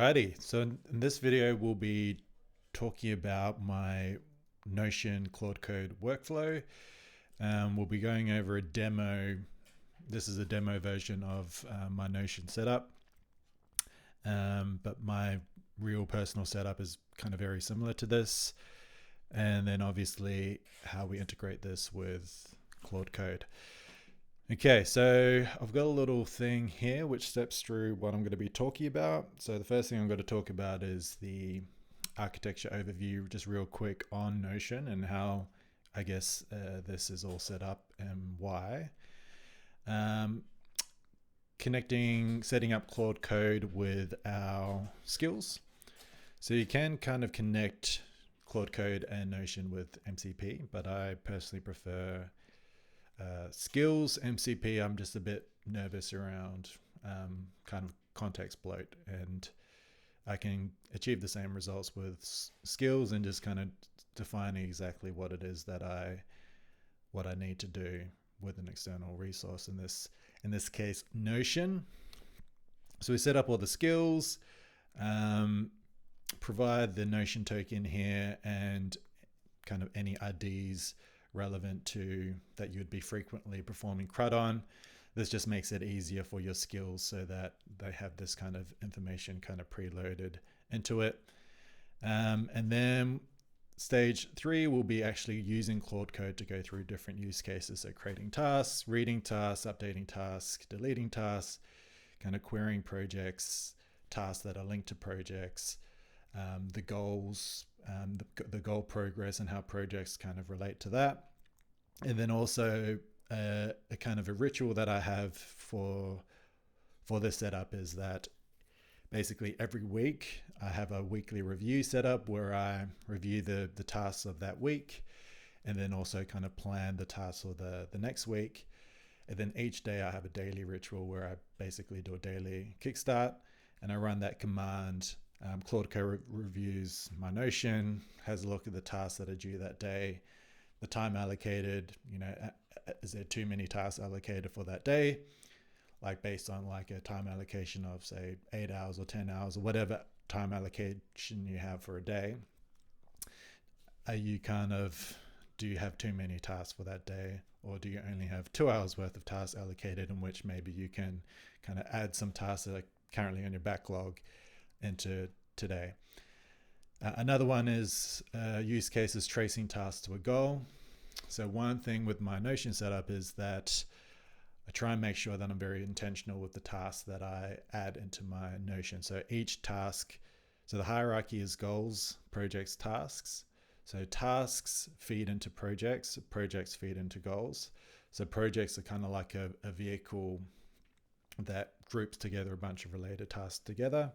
Alrighty, so in this video, we'll be talking about my Notion Claude Code workflow. We'll be going over a demo. This is a demo version of my Notion setup, but my real personal setup is kind of very similar to this. And then obviously how we integrate this with Claude Code. Okay, so I've got a little thing here which steps through what I'm going to be talking about. So the first thing I'm going to talk about is the architecture overview, just real quick on Notion and how I guess this is all set up and why. Setting up Claude Code with our skills. So you can kind of connect Claude Code and Notion with MCP, but I personally prefer skills. MCP, I'm just a bit nervous around kind of context bloat, and I can achieve the same results with skills and just kind of defining exactly what it is that I need to do with an external resource, in this case Notion. So we set up all the skills, provide the Notion token here and kind of any IDs relevant to that you would be frequently performing CRUD on. This just makes it easier for your skills so that they have this kind of information kind of preloaded into it. And then stage 3 will be actually using Claude Code to go through different use cases. So creating tasks, reading tasks, updating tasks, deleting tasks, kind of querying projects, tasks that are linked to projects, the goals, the goal progress and how projects kind of relate to that. And then also a kind of a ritual that I have for this setup is that basically every week I have a weekly review set up where I review the tasks of that week and then also kind of plan the tasks for the next week. And then each day I have a daily ritual where I basically do a daily kickstart and I run that command. Claude Code reviews my Notion, has a look at the tasks that are due that day, the time allocated, is there too many tasks allocated for that day? Like based on like a time allocation of say 8 hours or 10 hours or whatever time allocation you have for a day. Do you have too many tasks for that day? Or do you only have 2 hours worth of tasks allocated, in which maybe you can kind of add some tasks that are currently on your backlog into today. Another one is use cases tracing tasks to a goal. So one thing with my Notion setup is that I try and make sure that I'm very intentional with the tasks that I add into my Notion. So each task, so the hierarchy is goals, projects, tasks. So tasks feed into projects, projects feed into goals. So projects are kind of like a vehicle that groups together a bunch of related tasks together.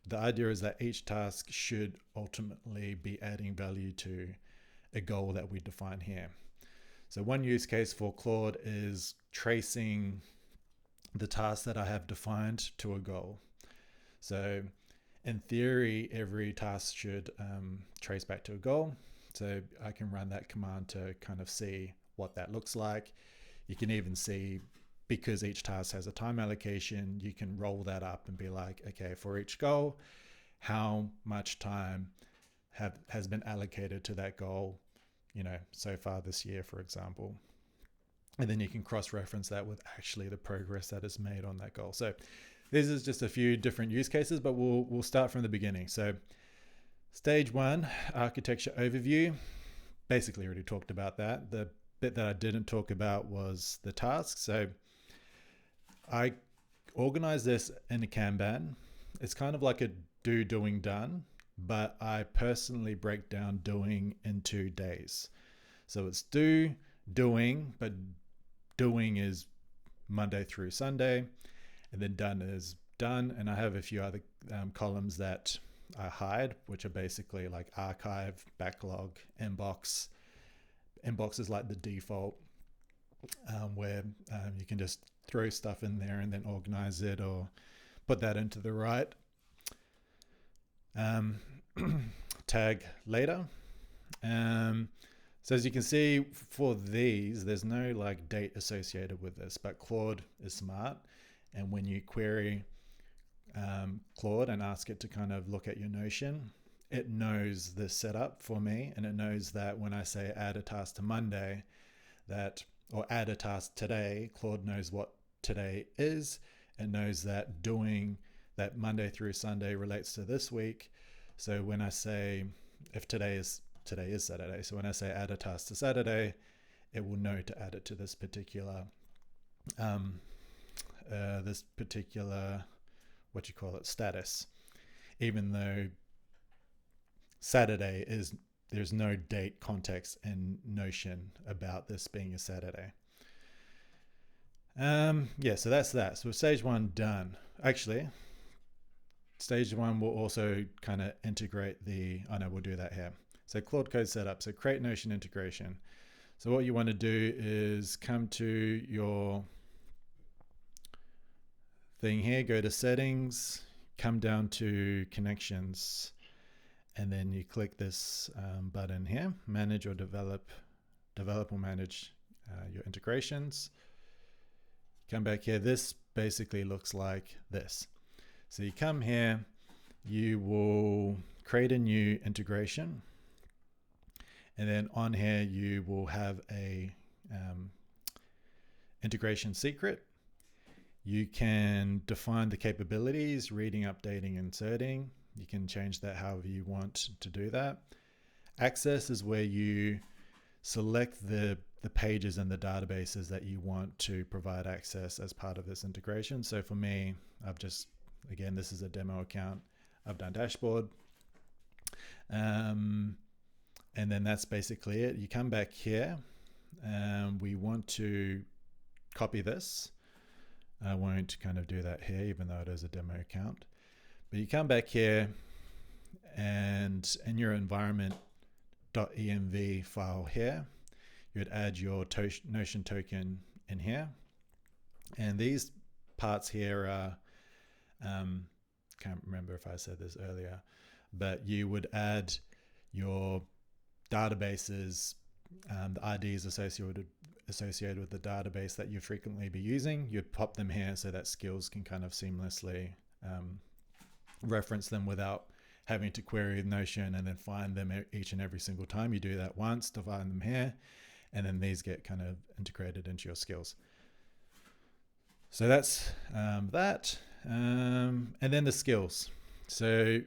The idea is that each task should ultimately be adding value to a goal that we define here. So one use case for Claude is tracing the task that I have defined to a goal. So in theory, every task should trace back to a goal. So I can run that command to kind of see what that looks like. You can even see, because each task has a time allocation, you can roll that up and be like, okay, for each goal, how much time has been allocated to that goal, so far this year, for example. And then you can cross-reference that with actually the progress that is made on that goal. So this is just a few different use cases, but we'll start from the beginning. So stage 1, architecture overview. Basically already talked about that. The bit that I didn't talk about was the tasks. So I organize this in a Kanban. It's kind of like a do, doing, done, but I personally break down doing into days. So it's do, doing, but doing is Monday through Sunday, and then done is done. And I have a few other columns that I hide, which are basically like archive, backlog, inbox. Inbox is like the default where you can just throw stuff in there and then organize it or put that into the right tag later. So as you can see for these, there's no like date associated with this, but Claude is smart. And when you query Claude and ask it to kind of look at your Notion, it knows the setup for me, and it knows that when I say add a task to Monday, or add a task today, Claude knows what today is. It knows that doing that Monday through Sunday relates to this week. So when I say, if today is Saturday, so when I say add a task to Saturday, it will know to add it to this particular status, even though Saturday there's no date context in Notion about this being a Saturday. So that's that. So stage one done. Actually, stage one will also kind of integrate we'll do that here. So Claude Code setup. So create Notion integration. So what you want to do is come to your thing here, go to settings, come down to connections, and then you click this button here, manage or develop or manage your integrations. Come back here. This basically looks like this. So you come here, you will create a new integration, and then on here you will have a integration secret. You can define the capabilities, reading, updating, inserting. You can change that however you want to do that. Access is where you select the pages and the databases that you want to provide access as part of this integration. So for me, again, this is a demo account. I've done dashboard. And then that's basically it. You come back here. We want to copy this. I won't kind of do that here, even though it is a demo account. But you come back here, and in your environment.env file here, you would add your Notion token in here. And these parts here are, can't remember if I said this earlier, but you would add your databases, the IDs associated with the database that you frequently be using. You'd pop them here so that skills can kind of seamlessly reference them without having to query Notion and then find them each and every single time. You do that once, divide them here, and then these get kind of integrated into your skills. So that's that. And then the skills. So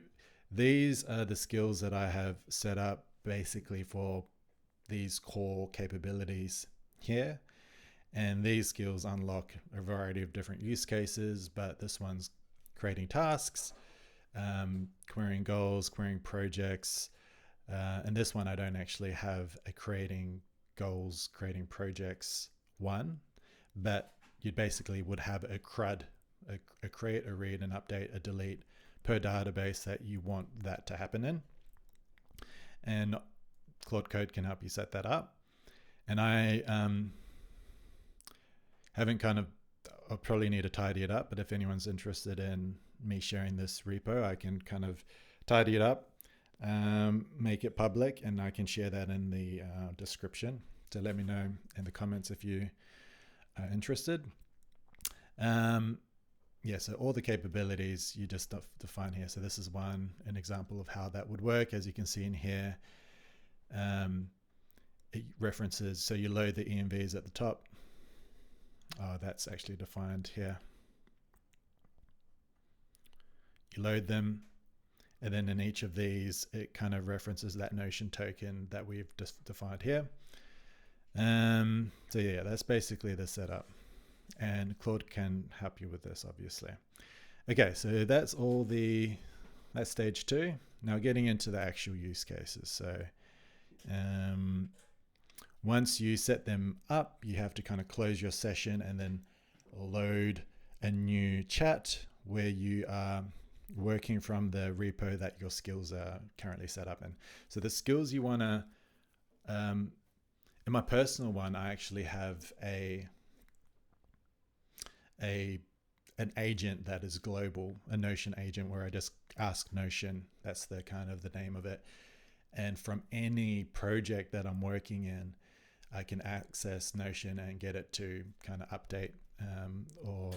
these are the skills that I have set up basically for these core capabilities here. And these skills unlock a variety of different use cases, but this one's creating tasks, querying goals, querying projects. And this one, I don't actually have a creating goals, creating projects one, but you basically would have a CRUD, a create, a read, an update, a delete per database that you want that to happen in. And Claude Code can help you set that up. And I haven't I'll probably need to tidy it up, but if anyone's interested in me sharing this repo, I can kind of tidy it up, make it public, and I can share that in the description. So let me know in the comments if you are interested. So all the capabilities you just define here. So this is an example of how that would work. As you can see in here, it references, so you load the EMVs at the top. That's actually defined here. You load them, and then in each of these, it kind of references that Notion token that we've just defined here. So yeah, that's basically the setup. And Claude can help you with this, obviously. Okay, so that's that's stage 2. Now getting into the actual use cases. So once you set them up, you have to kind of close your session and then load a new chat where you are working from the repo that your skills are currently set up in. So the skills you want to, in my personal one, I actually have an agent that is global, a Notion agent where I just ask Notion. That's the kind of the name of it. And from any project that I'm working in, I can access Notion and get it to kind of update or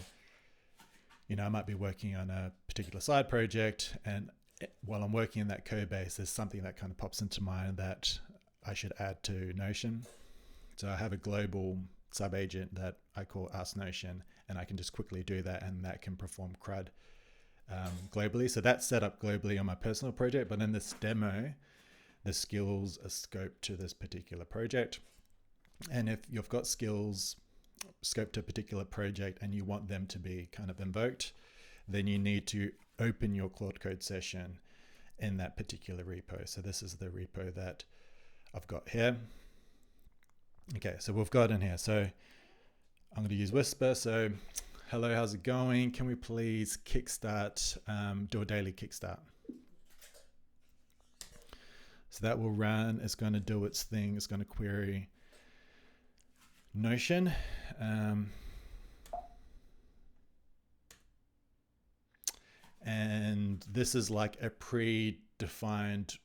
I might be working on a particular side project, and while I'm working in that code base, there's something that kind of pops into mind that I should add to Notion. So I have a global sub-agent that I call Ask Notion, and I can just quickly do that, and that can perform CRUD globally. So that's set up globally on my personal project, but in this demo, the skills are scoped to this particular project. And if you've got skills scoped to a particular project and you want them to be kind of invoked, then you need to open your Claude Code session in that particular repo. So this is the repo that I've got here. Okay, so we've got in here. So I'm going to use Whisper. So hello, how's it going? Can we please kickstart, do a daily kickstart? So that will run. It's going to do its thing. It's going to query Notion. And this is like a predefined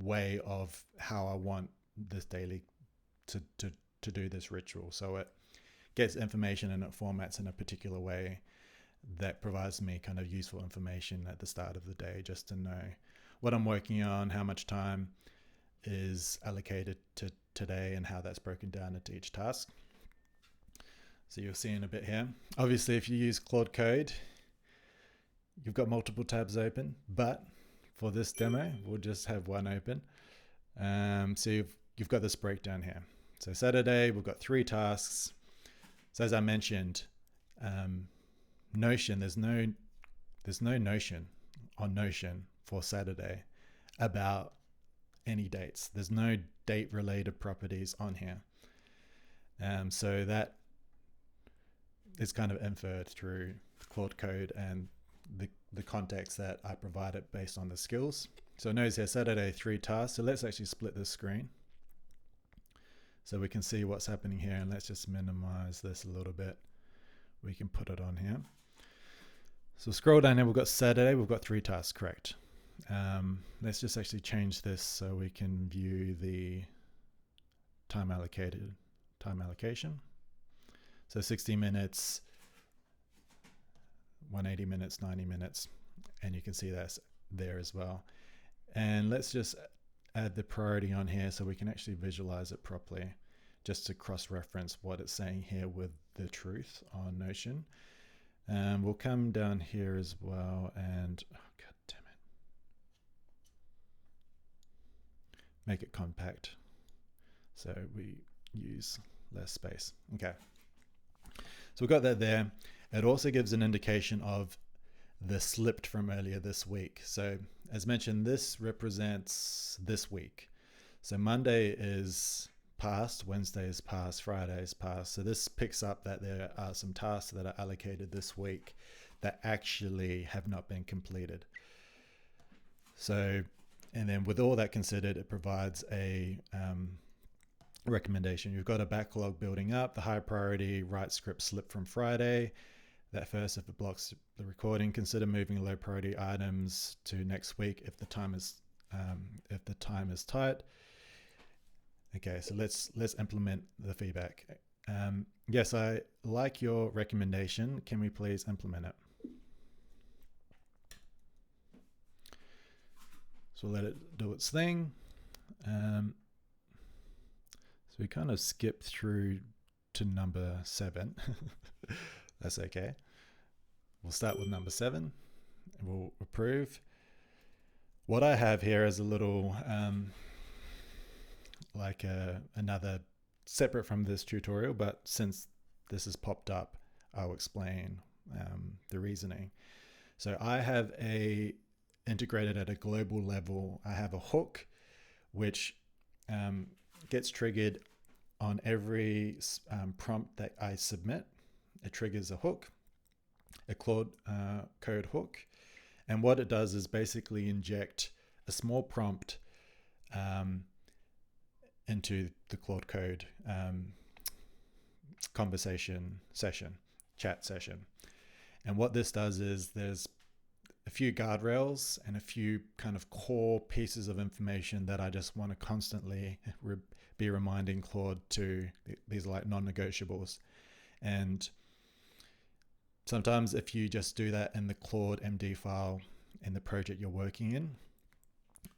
way of how I want this daily to do this ritual. So it gets information and it formats in a particular way that provides me kind of useful information at the start of the day, just to know what I'm working on, how much time is allocated to today, and how that's broken down into each task. So you'll see in a bit here. Obviously, if you use Claude Code, you've got multiple tabs open, but for this demo, we'll just have one open. So you've got this breakdown here. So Saturday, we've got 3 tasks. So as I mentioned, Notion, there's no notion on Notion for Saturday about any dates. There's no date related properties on here. So that is kind of inferred through Claude Code and the context that I provided based on the skills. So it knows here Saturday 3 tasks. So let's actually split this screen so we can see what's happening here, and let's just minimize this a little bit. We can put it on here. So scroll down here, we've got Saturday, we've got 3 tasks, correct. Let's just actually change this so we can view the time allocation. So 60 minutes, 180 minutes, 90 minutes, and you can see that's there as well. And let's just add the priority on here so we can actually visualize it properly, just to cross-reference what it's saying here with the truth on Notion. We'll come down here as well and, oh, God damn it, make it compact so we use less space. Okay, so we've got that there. It also gives an indication of the slipped from earlier this week. So as mentioned, this represents this week. So Monday is past, Wednesday is past, Friday is past. So this picks up that there are some tasks that are allocated this week that actually have not been completed. So, and then with all that considered, it provides a recommendation. You've got a backlog building up. The high priority write script slip from Friday. That first, if it blocks the recording, consider moving low priority items to next week if the time is tight. Okay, so let's implement the feedback. Yes, I like your recommendation. Can we please implement it? So we'll let it do its thing. So we kind of skipped through to number 7. That's okay. We'll start with number 7 and we'll approve. What I have here is a little another separate from this tutorial, but since this has popped up, I'll explain the reasoning. So I have integrated at a global level. I have a hook which gets triggered on every prompt that I submit. It triggers a hook, a Claude Code hook. And what it does is basically inject a small prompt into the Claude Code conversation session, chat session. And what this does is there's a few guardrails and a few kind of core pieces of information that I just want to constantly be reminding Claude to. These are like non-negotiables. And sometimes if you just do that in the Claude MD file in the project you're working in,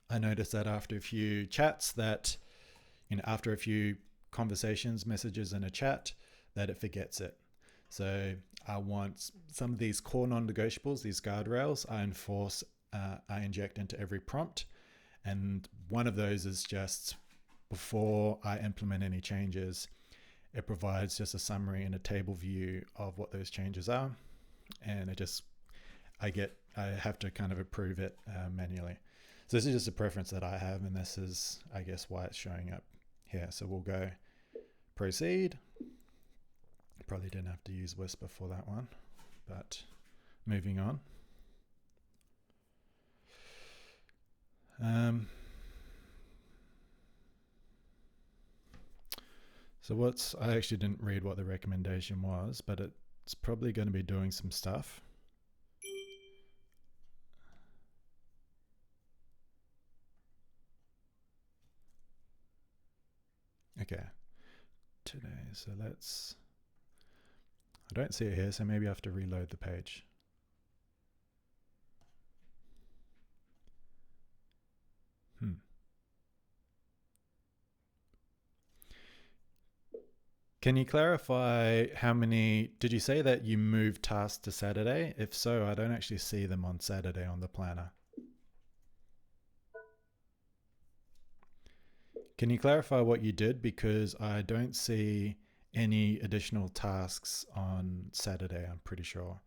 I noticed that after a few chats that, after a few conversations, messages in a chat, that it forgets it. So I want some of these core non-negotiables, these guardrails, I inject into every prompt. And one of those is just before I implement any changes, it provides just a summary and a table view of what those changes are. And I have to kind of approve it manually. So this is just a preference that I have, and this is, I guess, why it's showing up here. So we'll go proceed. Probably didn't have to use Whisper for that one, but moving on. So I actually didn't read what the recommendation was, but it's probably going to be doing some stuff. Okay, today, so I don't see it here, so maybe I have to reload the page. Can you clarify how many, did you say that you moved tasks to Saturday? If so, I don't actually see them on Saturday on the planner. Can you clarify what you did? Because I don't see any additional tasks on Saturday, I'm pretty sure.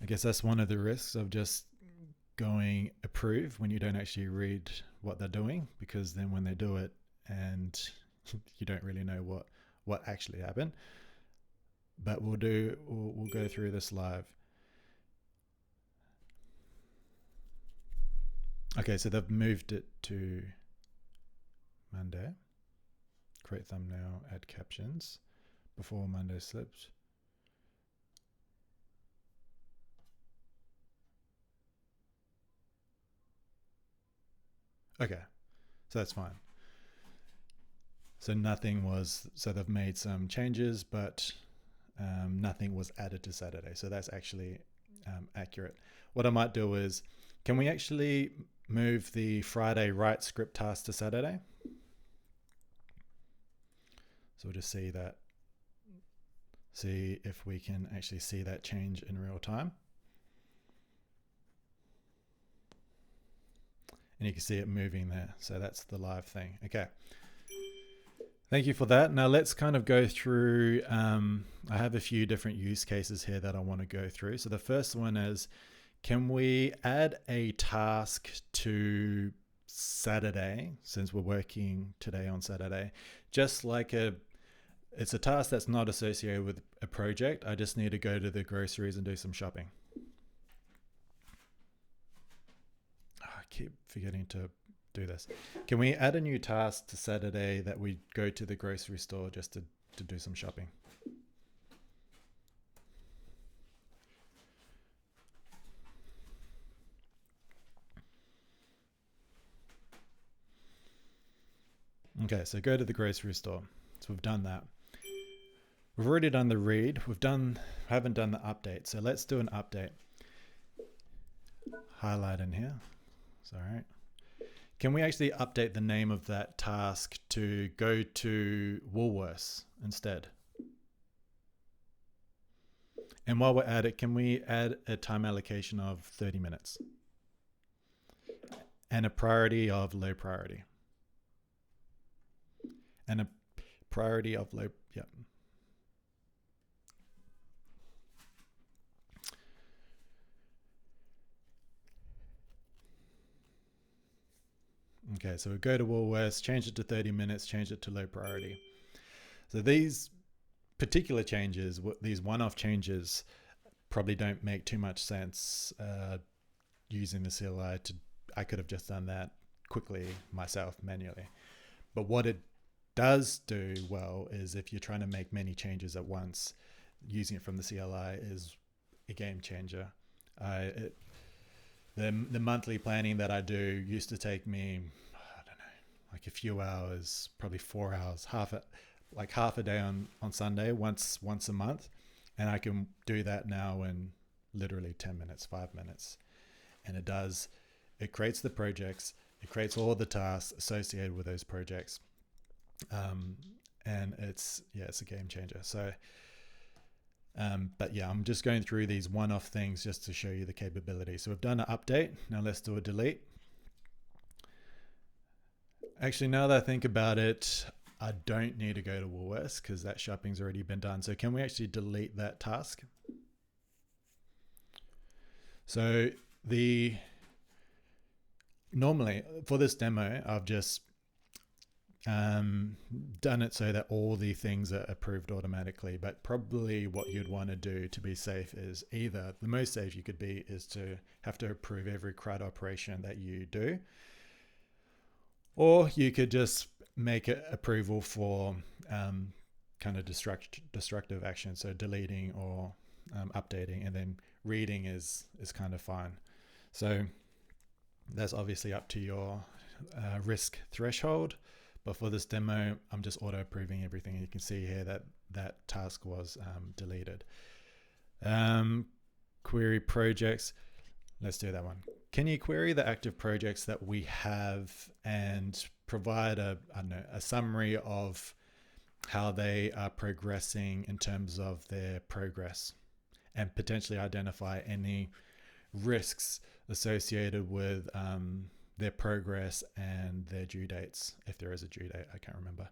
I guess that's one of the risks of just going approve when you don't actually read what they're doing, because then when they do it and you don't really know what actually happened. But we'll go through this live. Okay, so they've moved it to Monday. Create thumbnail, add captions before Monday slips. Okay, so that's fine. So so they've made some changes, but nothing was added to Saturday. So that's actually accurate. What I might do is, can we actually move the Friday write script task to Saturday? So we'll just see if we can actually see that change in real time. And you can see it moving there. So that's the live thing. Okay. Thank you for that. Now let's kind of go through, I have a few different use cases here that I want to go through. So the first one is, can we add a task to Saturday, since we're working today on Saturday, just like it's a task that's not associated with a project. I just need to go to the groceries and do some shopping. I keep forgetting to do this. Can we add a new task to Saturday that we go to the grocery store just to do some shopping? Okay, so go to the grocery store. So we've done that. We've already done the read. Haven't done the update. So let's do an update. Highlight in here. Sorry. Can we actually update the name of that task to go to Woolworths instead? And while we're at it, can we add a time allocation of 30 minutes? And a priority of low priority. And a priority of low, yeah. Okay, so we go to Woolworths, change it to 30 minutes, change it to low priority. So these particular changes, these one-off changes, probably don't make too much sense using the CLI. I could have just done that quickly myself manually. But what it does do well is if you're trying to make many changes at once, using it from the CLI is a game changer. The monthly planning that I do used to take me, I don't know, like a few hours, probably 4 hours, half a day on Sunday, once a month. And I can do that now in literally 10 minutes, 5 minutes. And it creates the projects, it creates all the tasks associated with those projects. And it's a game changer. So, but yeah, I'm just going through these one-off things just to show you the capability. So we've done an update. Now let's do a delete. Actually, now that I think about it, I don't need to go to Woolworths because that shopping's already been done. So can we actually delete that task? So normally for this demo, I've just done it so that all the things are approved automatically, but probably what you'd want to do to be safe is either the most safe you could be is to have to approve every CRUD operation that you do, or you could just make it approval for kind of destructive action, so deleting or updating, and then reading is kind of fine. So that's obviously up to your risk threshold. But for this demo, I'm just auto approving everything. You can see here that task was deleted. Query projects. Let's do that one. Can you query the active projects that we have and provide a summary of how they are progressing in terms of their progress, and potentially identify any risks associated with their progress and their due dates, if there is a due date, I can't remember.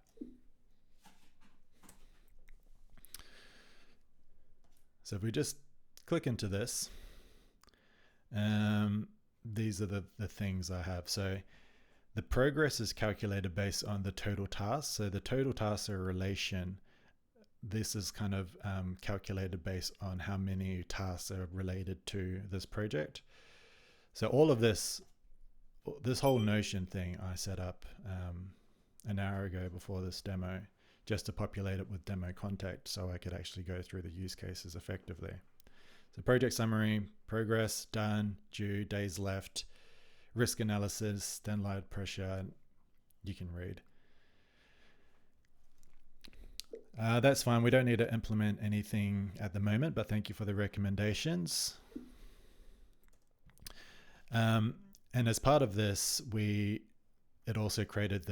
So if we just click into this, these are the things I have. So the progress is calculated based on the total tasks. So the total tasks are a relation. This is kind of calculated based on how many tasks are related to this project. So all of this whole Notion thing I set up an hour ago before this demo, just to populate it with demo context so I could actually go through the use cases effectively. So project summary, progress, done, due, days left, risk analysis, then light pressure, you can read. That's fine. We don't need to implement anything at the moment, but thank you for the recommendations. And as part of this, it also created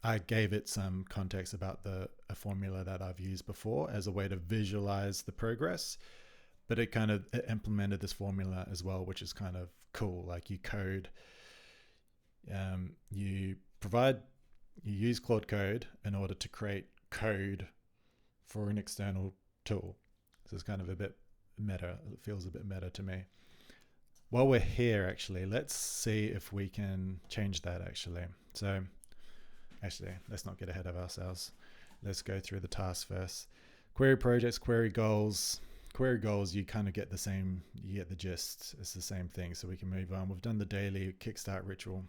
I gave it some context about a formula that I've used before as a way to visualize the progress, but it implemented this formula as well, which is kind of cool. Like you code, you use Claude Code in order to create code for an external tool. So it's kind of a bit meta. It feels a bit meta to me. While we're here, actually, let's see if we can change that actually. So actually, let's not get ahead of ourselves. Let's go through the tasks first. Query projects, query goals. Query goals, you kind of get you get the gist. It's the same thing, so we can move on. We've done the daily kickstart ritual.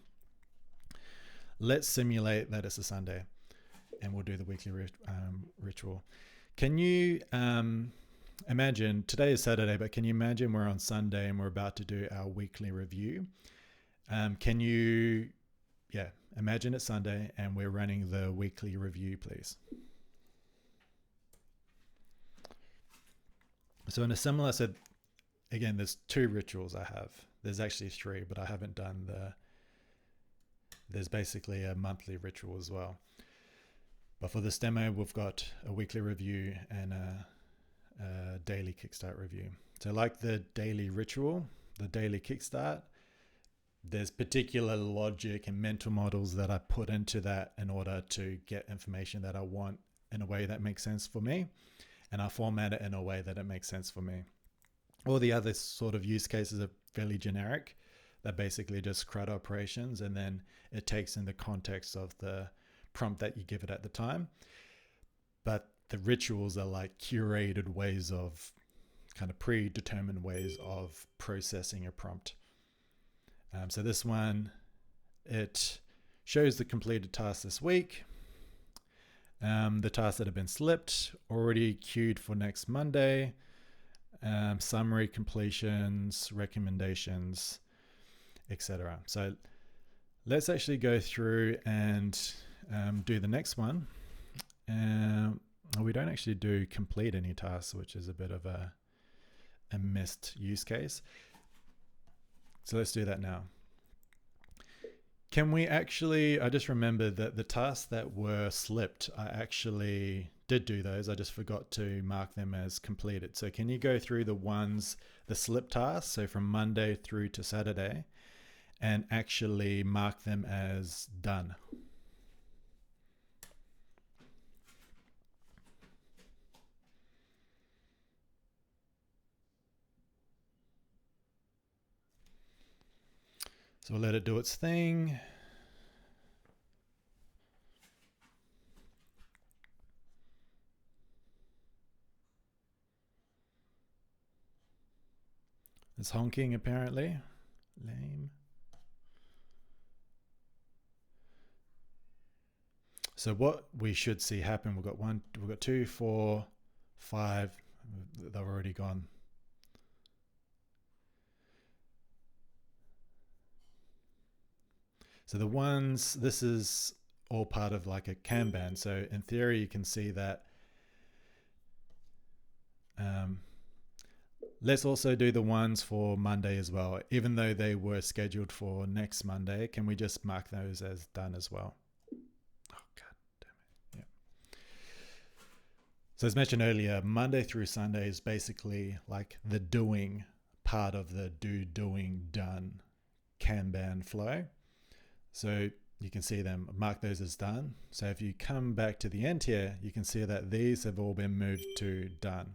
Let's simulate that it's a Sunday, and we'll do the weekly ritual. Can you imagine, today is Saturday, but can you imagine we're on Sunday and we're about to do our weekly review? Can you, imagine it's Sunday and we're running the weekly review, please. So in a similar, again, there's 2 rituals I have. There's actually 3, but I haven't done there's basically a monthly ritual as well. But for this demo, we've got a weekly review and a daily kickstart review. So like the daily ritual, the daily kickstart, there's particular logic and mental models that I put into that in order to get information that I want in a way that makes sense for me, and I format it in a way that it makes sense for me. All the other sort of use cases are fairly generic. They're basically just CRUD operations, and then it takes in the context of the prompt that you give it at the time. But the rituals are like curated ways of, kind of predetermined ways of processing a prompt. So this one, it shows the completed tasks this week, the tasks that have been slipped, already queued for next Monday, summary, completions, recommendations, etc. So Let's actually go through and do the next one. We don't actually do complete any tasks, which is a bit of a missed use case. So let's do that now. Can we actually, I just remembered that the tasks that were slipped, I actually did do those. I just forgot to mark them as completed. So can you go through the slip tasks, so from Monday through to Saturday, and actually mark them as done? So we'll let it do its thing. It's honking apparently. Lame. So what we should see happen, we've got 2, 4, 5, they've already gone. So the ones, this is all part of like a Kanban. So in theory, you can see that. Let's also do the ones for Monday as well. Even though they were scheduled for next Monday, can we just mark those as done as well? Oh, God damn it. Yeah. So as mentioned earlier, Monday through Sunday is basically like the doing part of the doing, done Kanban flow. So you can see them, mark those as done. So if you come back to the end here, you can see that these have all been moved to done.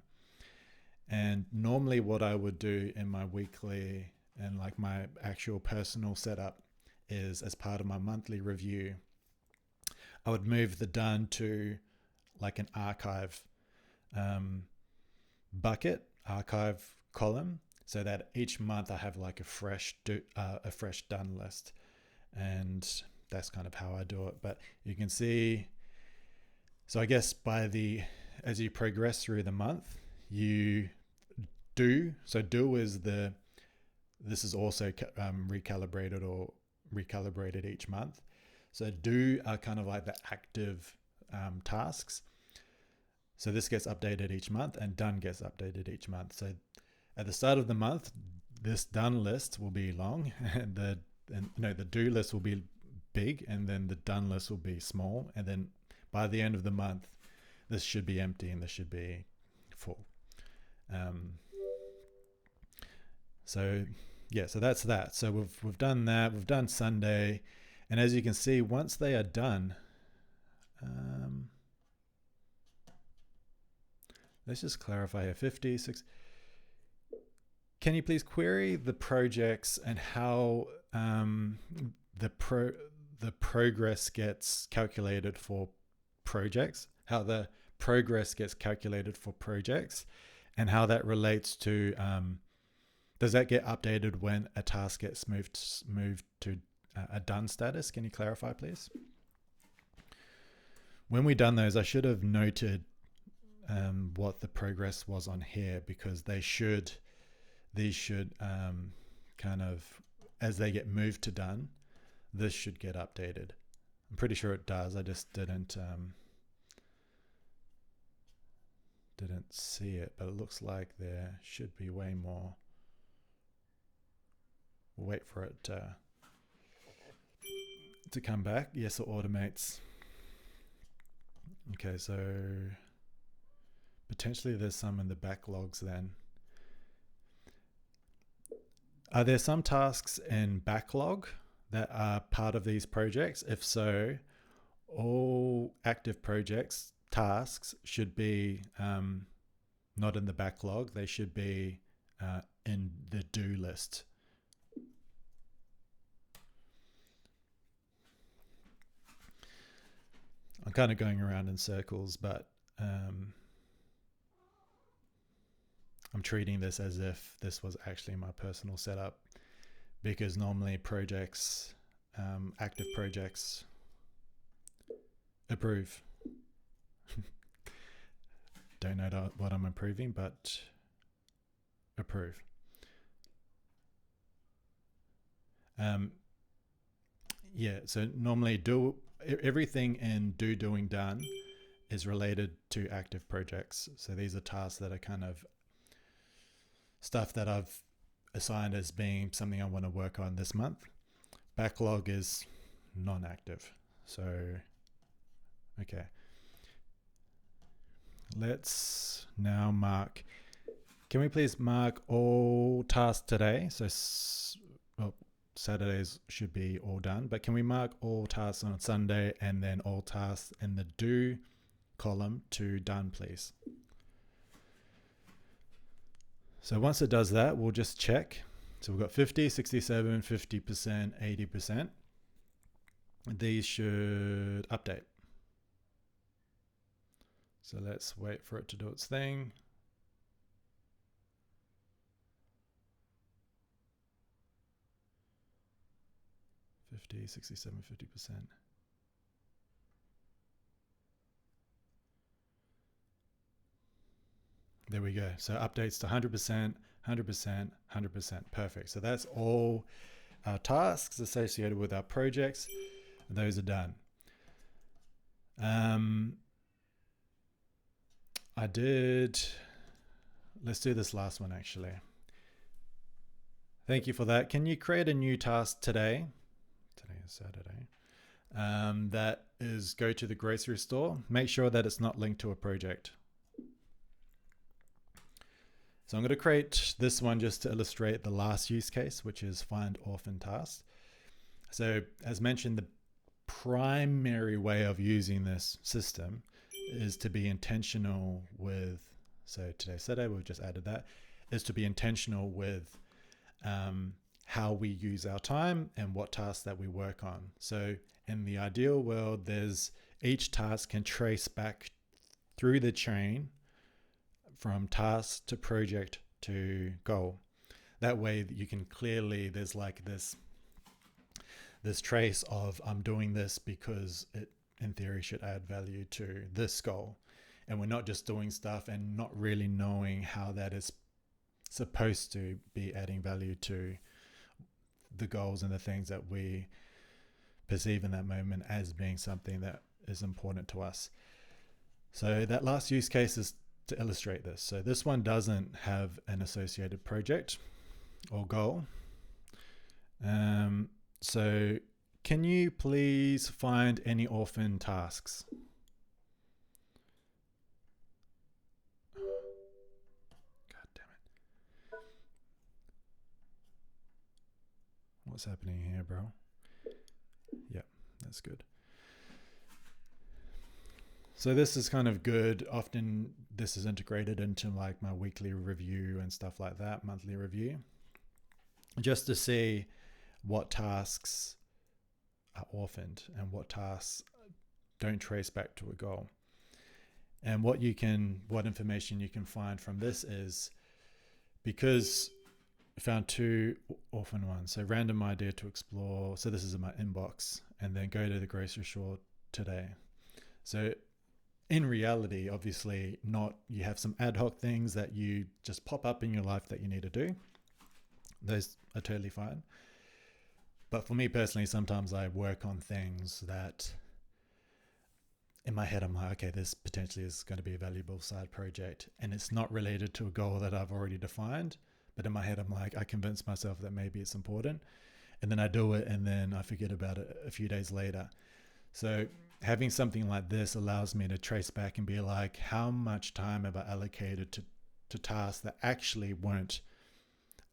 And normally what I would do in my weekly and like my actual personal setup is, as part of my monthly review, I would move the done to like an archive bucket, archive column, so that each month I have like a fresh done list. And that's kind of how I do it. But you can see, so I guess as you progress through the month, you do. So do is this is also recalibrated each month. So do are kind of like the active tasks. So this gets updated each month, and done gets updated each month. So at the start of the month, this done list will be long, and the do list will be big, and then the done list will be small. And then by the end of the month, this should be empty and this should be full. So yeah, so that's that. So we've done that. We've done Sunday, and as you can see, once they are done, let's just clarify here. 56. Can you please query the projects and how the progress gets calculated for projects? How the progress gets calculated for projects, and how that relates to does that get updated when a task gets moved to a done status? Can you clarify, please? When we done those, I should have noted what the progress was on here, because these should kind of, as they get moved to done, this should get updated. I'm pretty sure it does. I just didn't see it, but it looks like there should be way more. We'll wait for it to come back. Yes, it automates. Okay, so potentially there's some in the backlogs then. Are there some tasks in backlog that are part of these projects? If so, all active projects tasks should be not in the backlog. They should be in the do list. I'm kind of going around in circles, but I'm treating this as if this was actually my personal setup, because normally projects, active projects, approve. Don't know what I'm approving, but approve. Yeah, so normally everything in doing, done is related to active projects. So these are tasks that are kind of stuff that I've assigned as being something I want to work on this month. Backlog is non-active. So, okay. Let's now mark. Can we please mark all tasks today? So, well, Saturdays should be all done, but can we mark all tasks on Sunday and then all tasks in the do column to done, please? So once it does that, we'll just check. So we've got 50, 67, 50%, 80%. These should update. So let's wait for it to do its thing. $50, 67, 50%. There we go. So updates to 100%, 100%, 100%. Perfect. So that's all our tasks associated with our projects. Those are done. Let's do this last one actually. Thank you for that. Can you create a new task today? Today is Saturday. That is go to the grocery store. Make sure that it's not linked to a project. So I'm going to create this one just to illustrate the last use case, which is find orphan tasks. So as mentioned, the primary way of using this system is to be intentional with, so today's Saturday, we've just added that, is to be intentional with how we use our time and what tasks that we work on. So in the ideal world, each task can trace back through the chain from task to project to goal. That way you can clearly, there's like this trace of I'm doing this because it in theory should add value to this goal. And we're not just doing stuff and not really knowing how that is supposed to be adding value to the goals and the things that we perceive in that moment as being something that is important to us. So that last use case is to illustrate this. So this one doesn't have an associated project or goal. So can you please find any orphan tasks? God damn it. What's happening here, bro? Yep, that's good. So this is kind of good. Often this is integrated into like my weekly review and stuff like that, monthly review, just to see what tasks are orphaned and what tasks don't trace back to a goal. And what information you can find from this is, because I found two orphan ones. So random idea to explore. So this is in my inbox, and then go to the grocery store today. So in reality, obviously you have some ad hoc things that you just pop up in your life that you need to do. Those are totally fine. But for me personally, sometimes I work on things that in my head, I'm like, okay, this potentially is going to be a valuable side project, and it's not related to a goal that I've already defined. But in my head, I'm like, I convince myself that maybe it's important, and then I do it, and then I forget about it a few days later. So having something like this allows me to trace back and be like, how much time have I allocated to tasks that actually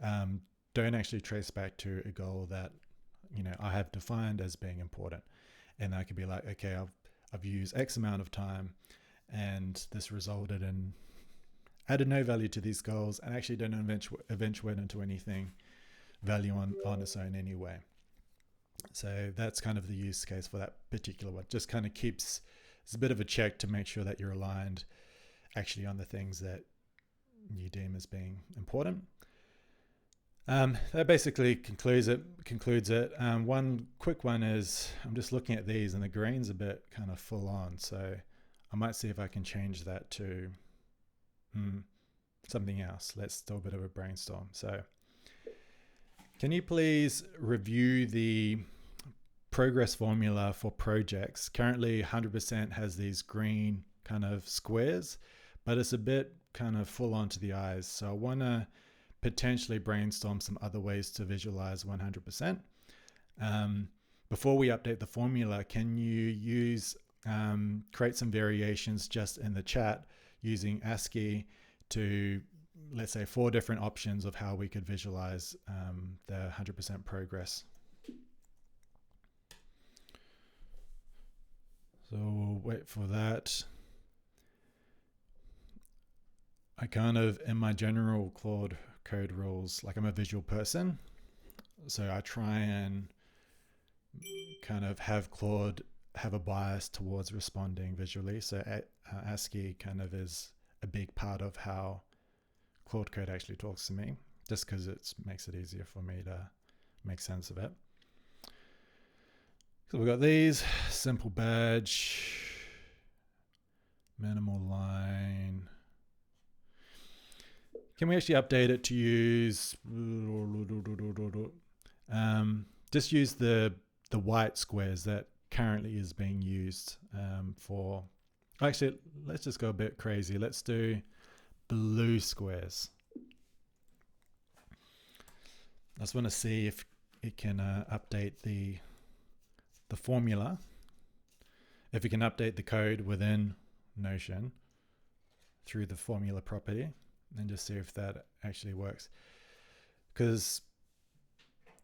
don't actually trace back to a goal that, I have defined as being important. And I could be like, okay, I've used X amount of time, and this resulted in added no value to these goals, and actually don't eventuate into anything value on its own anyway. So that's kind of the use case for that particular one. Just kind of it's a bit of a check to make sure that you're aligned actually on the things that you deem as being important. That basically concludes it. One quick one is, I'm just looking at these and the green's a bit kind of full on. So I might see if I can change that to something else. Let's do a bit of a brainstorm. So can you please review the progress formula for projects. Currently 100% has these green kind of squares, but it's a bit kind of full on to the eyes. So I want to potentially brainstorm some other ways to visualize 100%. Before we update the formula, can you use create some variations just in the chat using ASCII to, let's say, 4 different options of how we could visualize the 100% progress. So we'll wait for that. I kind of, in my general Claude Code rules, like I'm a visual person, so I try and kind of have Claude have a bias towards responding visually. So ASCII kind of is a big part of how Claude Code actually talks to me, just because it makes it easier for me to make sense of it. So we've got these, simple badge, minimal line. Can we actually update it to use, just use the white squares that currently is being used for, actually, let's just go a bit crazy. Let's do blue squares. I just want to see if it can update the formula, if it can update the code within Notion through the formula property, and just see if that actually works. Because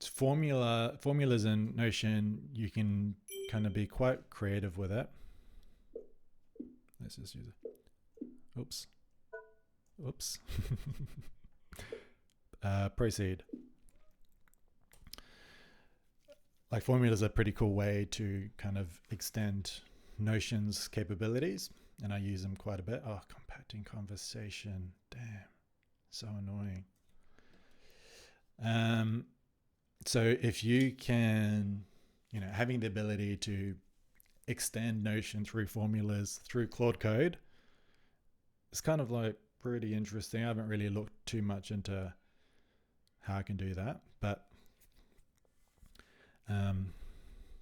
formulas in Notion, you can kind of be quite creative with it. Let's just use it. Oops. Proceed. Like, formulas are a pretty cool way to kind of extend Notion's capabilities, and I use them quite a bit. Oh, compacting conversation. Damn, so annoying. So if you can, having the ability to extend Notion through formulas through Claude Code, it's kind of like pretty interesting. I haven't really looked too much into how I can do that, but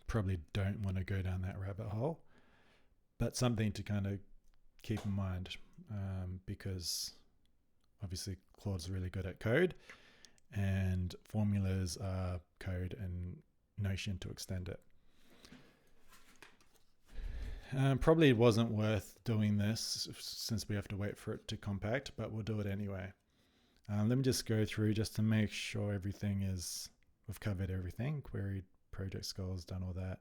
probably don't want to go down that rabbit hole, but something to kind of keep in mind, because obviously Claude's really good at code, and formulas are code and Notion to extend it. Probably wasn't worth doing this since we have to wait for it to compact, but we'll do it anyway. Let me just go through just to make sure everything is, we've covered everything. Queried project goals, done all that.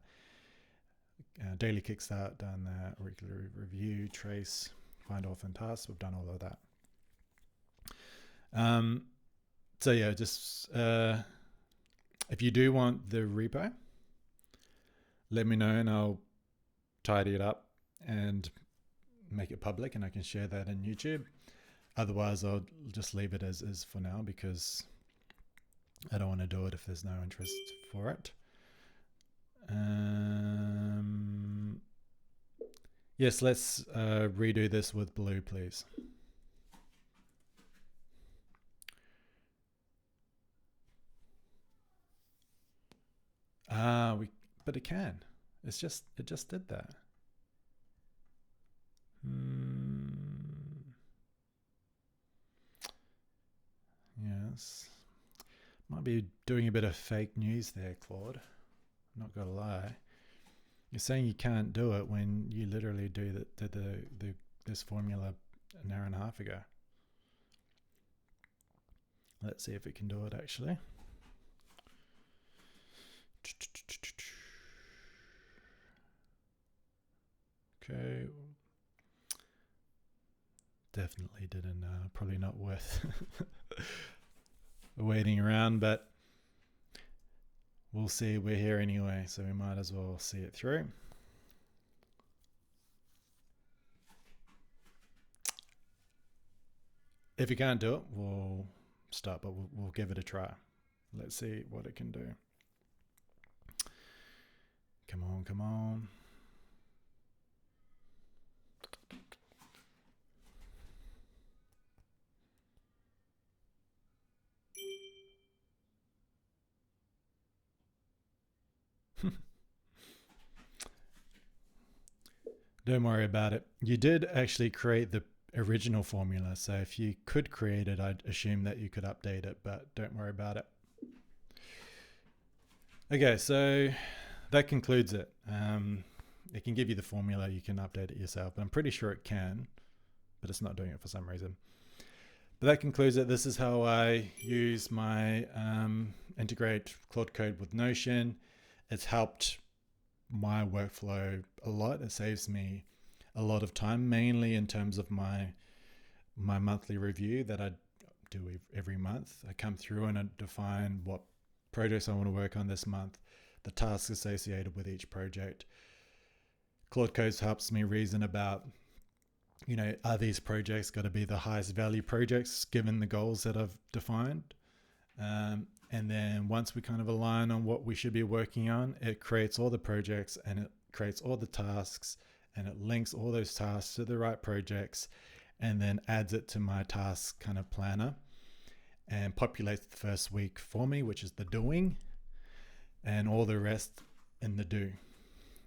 Daily kickstart, done that. Regular review, trace, find orphan tasks, we've done all of that. So yeah, just if you do want the repo, let me know and I'll tidy it up and make it public, and I can share that in YouTube. Otherwise, I'll just leave it as is for now, because I don't want to do it if there's no interest for it. Yes, let's redo this with blue, please. But it can. It just did that. Yes. Might be doing a bit of fake news there, Claude. Not gonna lie. You're saying you can't do it when you literally did this formula an hour and a half ago. Let's see if it can do it actually. Okay. Definitely didn't. Probably not worth waiting around, but we'll see. We're here anyway, so we might as well see it through. If you can't do it, we'll stop, but we'll give it a try. Let's see what it can do. Come on, come on. Don't worry about it. You did actually create the original formula, so if you could create it, I'd assume that you could update it, but don't worry about it. Okay, so that concludes it. It can give you the formula, you can update it yourself, but I'm pretty sure it can, but it's not doing it for some reason. But that concludes it. This is how I use my integrate Claude Code with Notion. It's helped my workflow a lot. It saves me a lot of time, mainly in terms of my monthly review that I do every month. I come through and I define what projects I want to work on this month, the tasks associated with each project. Claude Code helps me reason about, are these projects got to be the highest value projects given the goals that I've defined? And then once we kind of align on what we should be working on, it creates all the projects and it creates all the tasks and it links all those tasks to the right projects and then adds it to my task kind of planner and populates the first week for me, which is the doing, and all the rest in the do.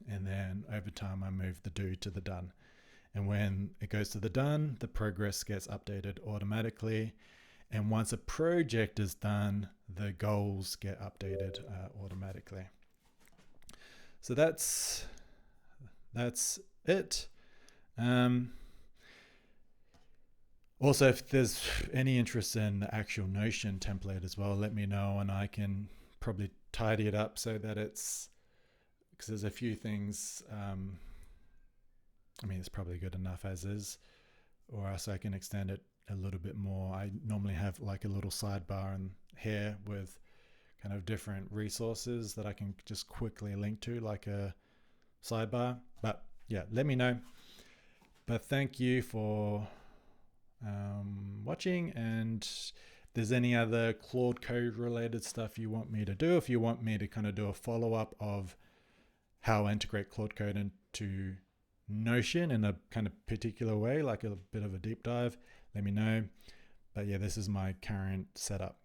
And then over time, I move the do to the done. And when it goes to the done, the progress gets updated automatically. And once a project is done, the goals get updated automatically. So that's it. Also, if there's any interest in the actual Notion template as well, let me know and I can probably tidy it up so that it's, because there's a few things, it's probably good enough as is, or else I can extend it a little bit more. I normally have like a little sidebar in here with kind of different resources that I can just quickly link to, like a sidebar. But yeah, let me know. But thank you for watching, and if there's any other Claude Code related stuff you want me to do, if you want me to kind of do a follow-up of how I integrate Claude Code into Notion in a kind of particular way, like a bit of a deep dive, let me know. But yeah, this is my current setup.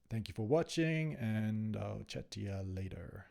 Thank you for watching, and I'll chat to you later.